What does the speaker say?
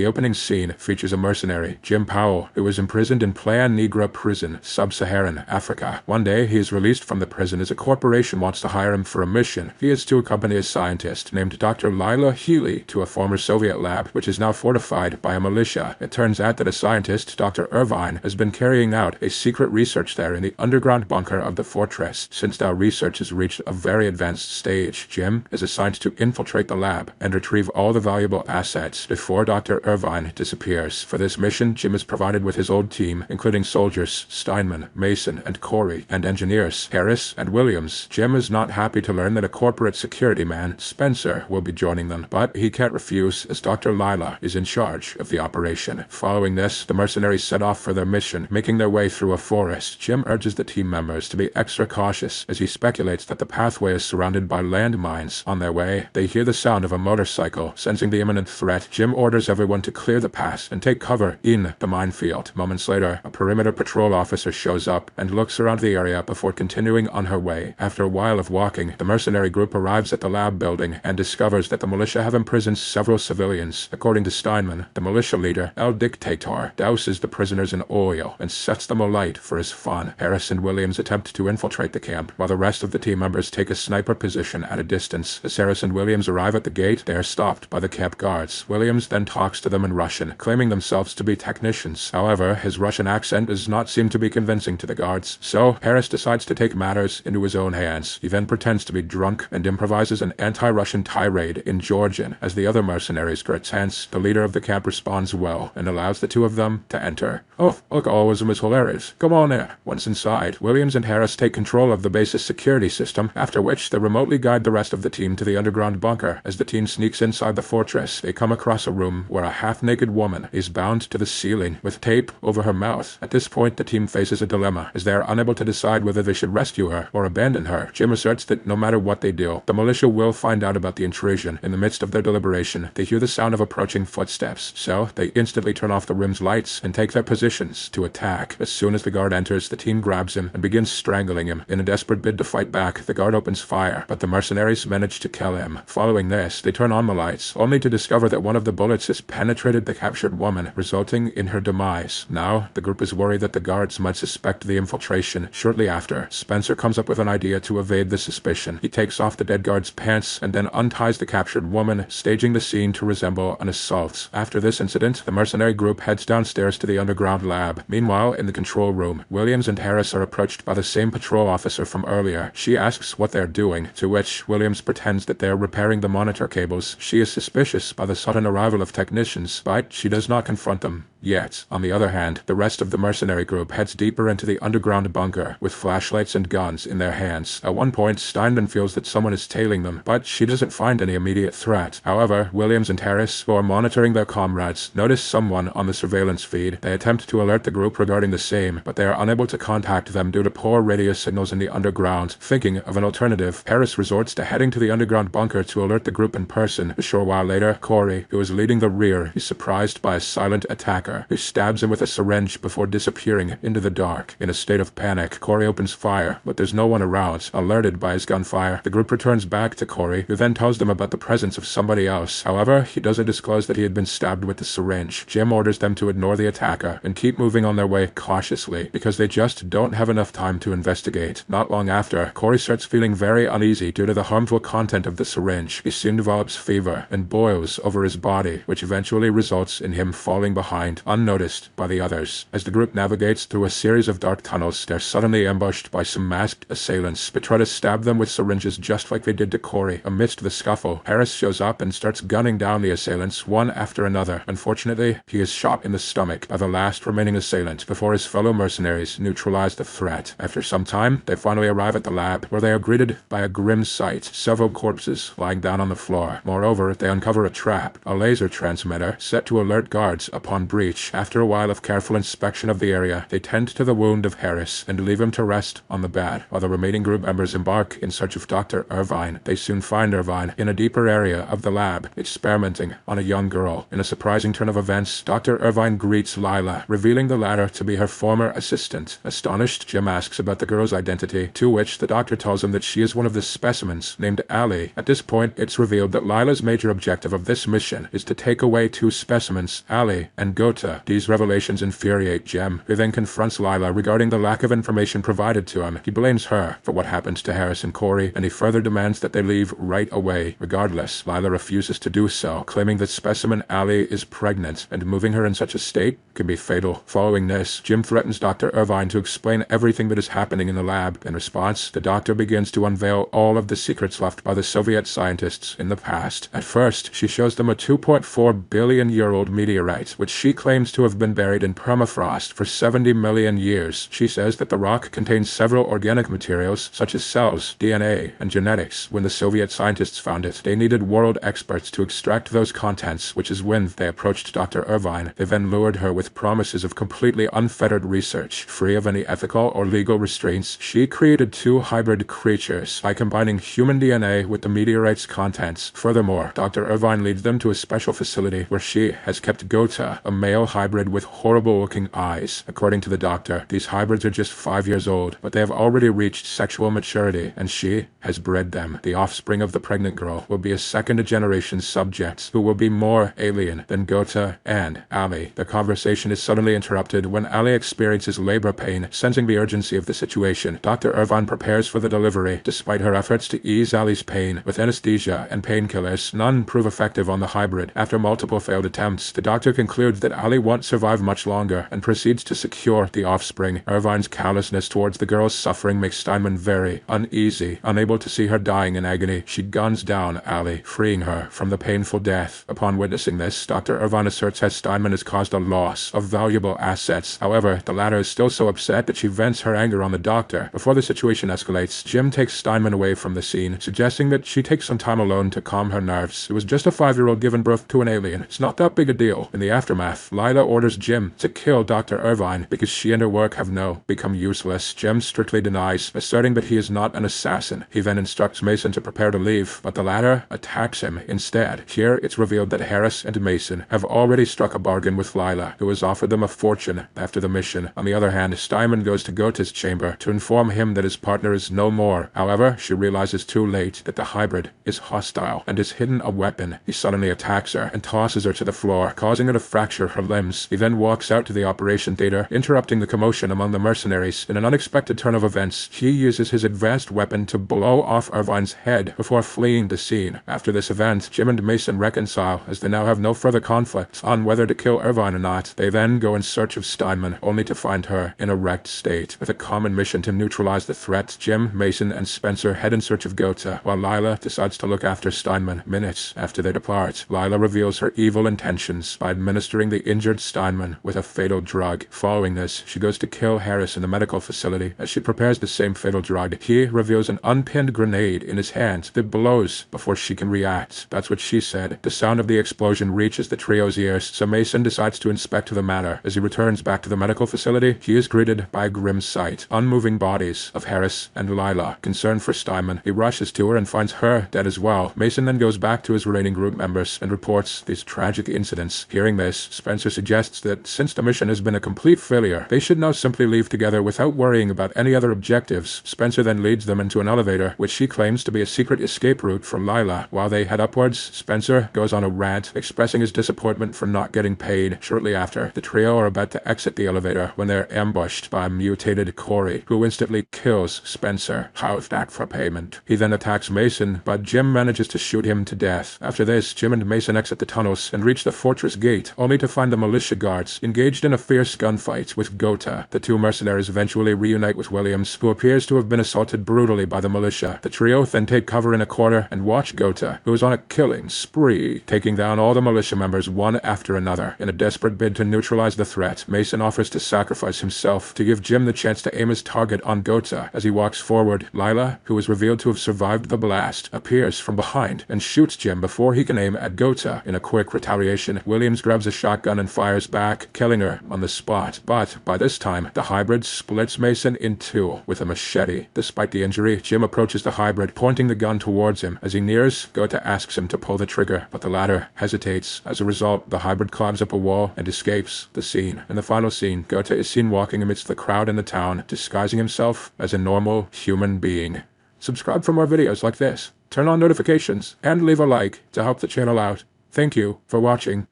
The opening scene features a mercenary, Jim Powell, who is imprisoned in Playa Negra prison, sub-Saharan Africa. One day, he is released from the prison as a corporation wants to hire him for a mission. He is to accompany a scientist named Dr. Lila Healy to a former Soviet lab, which is now fortified by a militia. It turns out that a scientist, Dr. Irvine, has been carrying out a secret research there in the underground bunker of the fortress. Since now research has reached a very advanced stage, Jim is assigned to infiltrate the lab and retrieve all the valuable assets before Dr. Irvine disappears. For this mission, Jim is provided with his old team, including soldiers Steinman, Mason, and Corey, and engineers Harris and Williams. Jim is not happy to learn that a corporate security man, Spencer, will be joining them, but he can't refuse as Dr. Lila is in charge of the operation. Following this, the mercenaries set off for their mission, making their way through a forest. Jim urges the team members to be extra cautious as he speculates that the pathway is surrounded by landmines. On their way, they hear the sound of a motorcycle. Sensing the imminent threat, Jim orders everyone to clear the pass and take cover in the minefield. Moments later, a perimeter patrol officer shows up and looks around the area before continuing on her way. After a while of walking, the mercenary group arrives at the lab building and discovers that the militia have imprisoned several civilians. According to Steinman, the militia leader, El Dictator, douses the prisoners in oil and sets them alight for his fun. Harris and Williams attempt to infiltrate the camp, while the rest of the team members take a sniper position at a distance. As Harris and Williams arrive at the gate, they are stopped by the camp guards. Williams then talks to them in Russian, claiming themselves to be technicians. However, his Russian accent does not seem to be convincing to the guards, so Harris decides to take matters into his own hands. He then pretends to be drunk and improvises an anti-Russian tirade in Georgian. As the other mercenaries grow tense, the leader of the camp responds well and allows the two of them to enter. Oh, alcoholism is hilarious. Come on in. Once inside, Williams and Harris take control of the base's security system, after which they remotely guide the rest of the team to the underground bunker. As the team sneaks inside the fortress, they come across a room where a half-naked woman is bound to the ceiling with tape over her mouth. At this point, the team faces a dilemma, as they are unable to decide whether they should rescue her or abandon her. Jim asserts that no matter what they do, the militia will find out about the intrusion. In the midst of their deliberation, they hear the sound of approaching footsteps, so they instantly turn off the room's lights and take their positions to attack. As soon as the guard enters, the team grabs him and begins strangling him. In a desperate bid to fight back, the guard opens fire, but the mercenaries manage to kill him. Following this, they turn on the lights, only to discover that one of the bullets has penetrated the captured woman, resulting in her demise. Now, the group is worried that the guards might suspect the infiltration. Shortly after, Spencer comes up with an idea to evade the suspicion. He takes off the dead guard's pants and then unties the captured woman, staging the scene to resemble an assault. After this incident, the mercenary group heads downstairs to the underground lab. Meanwhile, in the control room, Williams and Harris are approached by the same patrol officer from earlier. She asks what they're doing, to which Williams pretends that they're repairing the monitor cables. She is suspicious by the sudden arrival of technicians, but she does not confront them yet. On the other hand, the rest of the mercenary group heads deeper into the underground bunker with flashlights and guns in their hands. At one point, Steinman feels that someone is tailing them, but she doesn't find any immediate threat. However, Williams and Harris, who are monitoring their comrades, notice someone on the surveillance feed. They attempt to alert the group regarding the same, but they are unable to contact them due to poor radio signals in the underground. Thinking of an alternative, Harris resorts to heading to the underground bunker to alert the group in person. A short while later, Corey, who is leading the rear, is surprised by a silent attacker who stabs him with a syringe before disappearing into the dark. In a state of panic, Corey opens fire, but there's no one around. Alerted by his gunfire, the group returns back to Corey, who then tells them about the presence of somebody else. However, he doesn't disclose that he had been stabbed with the syringe. Jim orders them to ignore the attacker and keep moving on their way cautiously, because they just don't have enough time to investigate. Not long after, Corey starts feeling very uneasy due to the harmful content of the syringe. He soon develops fever and boils over his body, which eventually results in him falling behind, unnoticed by the others. As the group navigates through a series of dark tunnels, they're suddenly ambushed by some masked assailants, but try to stab them with syringes just like they did to Corey. Amidst the scuffle, Harris shows up and starts gunning down the assailants one after another. Unfortunately, he is shot in the stomach by the last remaining assailant before his fellow mercenaries neutralize the threat. After some time, they finally arrive at the lab, where they are greeted by a grim sight: several corpses lying down on the floor. Moreover, they uncover a trap, a laser transmitter set to alert guards upon breach. reach. After a while of careful inspection of the area, they tend to the wound of Harris and leave him to rest on the bed, while the remaining group members embark in search of Dr. Irvine. They soon find Irvine in a deeper area of the lab, experimenting on a young girl. In a surprising turn of events, Dr. Irvine greets Lila, revealing the latter to be her former assistant. Astonished, Jim asks about the girl's identity, to which the doctor tells him that she is one of the specimens named Allie. At this point, it's revealed that Lila's major objective of this mission is to take away two specimens, Allie and Gota. These revelations infuriate Jim, who then confronts Lila regarding the lack of information provided to him. He blames her for what happened to Harris and Corey, and he further demands that they leave right away. Regardless, Lila refuses to do so, claiming that specimen Allie is pregnant, and moving her in such a state could be fatal. Following this, Jim threatens Dr. Irvine to explain everything that is happening in the lab. In response, the doctor begins to unveil all of the secrets left by the Soviet scientists in the past. At first, she shows them a 2.4-billion-year-old meteorite, which she claims to have been buried in permafrost for 70 million years. She says that the rock contains several organic materials, such as cells, DNA, and genetics. When the Soviet scientists found it, they needed world experts to extract those contents, which is when they approached Dr. Irvine. They then lured her with promises of completely unfettered research, free of any ethical or legal restraints. She created two hybrid creatures by combining human DNA with the meteorite's contents. Furthermore, Dr. Irvine leads them to a special facility where she has kept Gota, a male hybrid with horrible-looking eyes. According to the doctor, these hybrids are just 5 years old, but they have already reached sexual maturity, and she has bred them. The offspring of the pregnant girl will be a second-generation subject who will be more alien than Gota and Allie. The conversation is suddenly interrupted when Allie experiences labor pain. Sensing the urgency of the situation, Dr. Irvine prepares for the delivery. Despite her efforts to ease Allie's pain with anesthesia and painkillers, none prove effective on the hybrid. After multiple failed attempts, the doctor concludes that Allie won't survive much longer and proceeds to secure the offspring. Irvine's callousness towards the girl's suffering makes Steinman very uneasy. Unable to see her dying in agony, she guns down Allie, freeing her from the painful death. Upon witnessing this, Dr. Irvine asserts that Steinman has caused a loss of valuable assets. However, the latter is still so upset that she vents her anger on the doctor. Before the situation escalates, Jim takes Steinman away from the scene, suggesting that she take some time alone to calm her nerves. It was just a 5-year-old giving birth to an alien. It's not that big a deal. In the aftermath, Lila orders Jim to kill Dr. Irvine because she and her work have now become useless. Jim strictly denies, asserting that he is not an assassin. He then instructs Mason to prepare to leave, but the latter attacks him instead. Here, it's revealed that Harris and Mason have already struck a bargain with Lila, who has offered them a fortune after the mission. On the other hand, Steinman goes to Gota's chamber to inform him that his partner is no more. However, she realizes too late that the hybrid is hostile and has hidden a weapon. He suddenly attacks her and tosses her to the floor, causing her to fracture her limbs. He then walks out to the operation theater, interrupting the commotion among the mercenaries. In an unexpected turn of events, he uses his advanced weapon to blow off Irvine's head before fleeing the scene. After this event, Jim and Mason reconcile, as they now have no further conflict on whether to kill Irvine or not. They then go in search of Steinman, only to find her in a wrecked state. With a common mission to neutralize the threat, Jim, Mason, and Spencer head in search of Gota, while Lila decides to look after Steinman. Minutes after they depart, Lila reveals her evil intentions by administering the injured Steinman with a fatal drug. Following this, she goes to kill Harris in the medical facility. As she prepares the same fatal drug, he reveals an unpinned grenade in his hand that blows before she can react. That's what she said. The sound of the explosion reaches the trio's ears, so Mason decides to inspect the matter. As he returns back to the medical facility, he is greeted by a grim sight: unmoving bodies of Harris and Lila. Concerned for Steinman, he rushes to her and finds her dead as well. Mason then goes back to his remaining group members and reports these tragic incidents. Hearing this, Spencer suggests that since the mission has been a complete failure, they should now simply leave together without worrying about any other objectives. Spencer then leads them into an elevator, which she claims to be a secret escape route for Lila. While they head upwards, Spencer goes on a rant, expressing his disappointment for not getting paid. Shortly after, the trio are about to exit the elevator when they're ambushed by a mutated Corey, who instantly kills Spencer. How's that for payment? He then attacks Mason, but Jim manages to shoot him to death. After this, Jim and Mason exit the tunnels and reach the fortress gate, only to find the militia guards engaged in a fierce gunfight with Gota. The two mercenaries eventually reunite with Williams, who appears to have been assaulted brutally by the militia. The trio then take cover in a corner and watch Gota, who is on a killing spree, taking down all the militia members one after another. In a desperate bid to neutralize the threat, Mason offers to sacrifice himself to give Jim the chance to aim his target on Gota. As he walks forward, Lila, who is revealed to have survived the blast, appears from behind and shoots Jim before he can aim at Gota. In a quick retaliation, Williams grabs a shotgun and fires back, killing her on the spot. But by this time, the hybrid splits Mason in two with a machete. Despite the injury, Jim approaches the hybrid, pointing the gun towards him. As he nears, Dakota asks him to pull the trigger, but the latter hesitates. As a result, the hybrid climbs up a wall and escapes the scene. In the final scene, Dakota is seen walking amidst the crowd in the town, disguising himself as a normal human being. Subscribe for more videos like this, turn on notifications, and leave a like to help the channel out. Thank you for watching.